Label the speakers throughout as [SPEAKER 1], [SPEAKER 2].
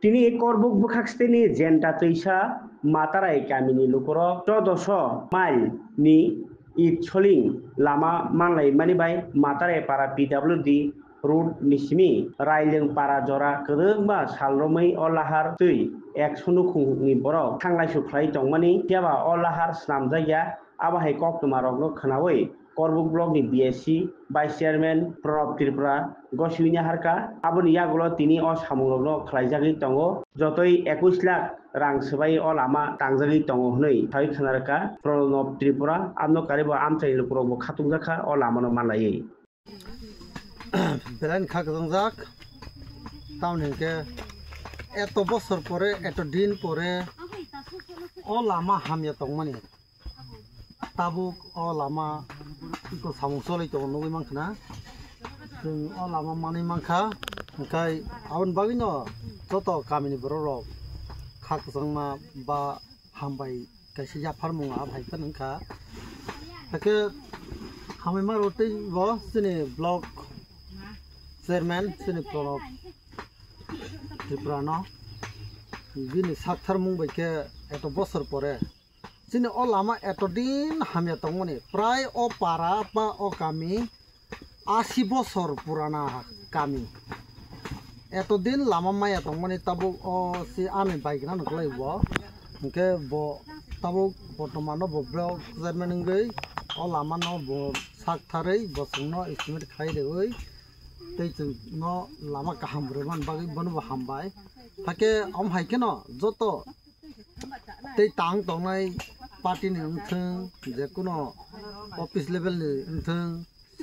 [SPEAKER 1] তিনি কর্বক বুখাকস্তেনি জেন্টা তৈসা মাতারাই গাमिनि লুকর 1400 মাইল নি ইট soling Lama মাংলাই money by মাতারাই পারা পিডব্লিউডি রুट निसिमी रायलों पारा जरा गोदोंबा सालरमै अलाहार तै 100 खुंनि बरक थांलाय सुख्लाय दंमानि याबा अलाहार स्नामजाया आबाहाय कक्टमारकनो खोनावै करबुक ब्लकनि बिएससी भाइस चेयारमैन प्रणब त्रिपुरा गसुइनि हारका आबनि यागुलो तिनि असामुलकनो खलायजागि दंगो जतै 21 लाख रां सोबाय अलामा तांजागि दंगो हनै थाइ खोनारका प्रणब त्रिपुरा आमनो कारिबो आमचाइल पुरबो खातुंजाखा अलामानो मालायै
[SPEAKER 2] বেলাইন খাক টাউন হেঁকে এত বছর পরে এত দিন পরে ও লামা হামিয়া তংমানি তাবুক ও লামা ইকো সামুং চলাই তো নগৈ মাংখনা जों ও লামা মানি মাংখা ओंखाय आवन बागिनो जत गामिनि बर'रक खाकजोंमा बा हामबाय गायसे जाफार मुङा भाइफोर नोंखा ताके हामै मारतै ब जोंनि ब्लक चेयरमैन जोंनि प्रणब त्रिपुरा न बिनि साकथार मुंबायके एत बছর परे जोंनि अ लामा एत दिन हामिया दंमोन प्राय अ पारा बा अ गामि 80 বছর पुराना गामि एत दिन लामा माया दंमोन ताबो अ सि आमे बाइकना नखलायब ओंके ब ताबो बर्तमान ब ब्लक चेयरमैन नंगै अ लामा न ब साकथारै बसंनो एस्टिमेट खायदेवै तै न लामा काहामब्रमान बागै बनबो हामबाय ताके अम हायके न जत तै तांग दंनाय पार्टीनि उनथों जेकुनो ऑफिस लेवलनि उनथों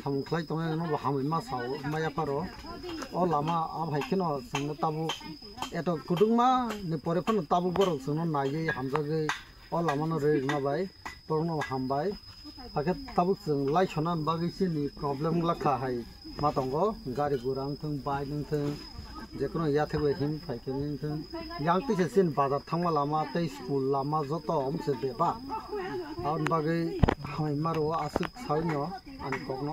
[SPEAKER 2] सामख्लाय दंनाय न हामै मासाव माया पारो अ लामा आम हायके न संनो ताबु एत गुदुंमा नि परेफन ताबु बरक संनो नायै हामजागै अ लामा न रे माबाय परनो हामबाय ताके ताबु जों लाइसना बागैसिनि प्रब्लेम लाखा हाय मा दंगो गारि गुरां थों बाइक थों जेकुनो याथेबो हिम फाइकेनि थों यांगतिसे सिन बाजार थांमा लामा तै स्कुल लामा जत हमसे बेबा आउन बागै हामै मारो आसुक साइनो आन कगनो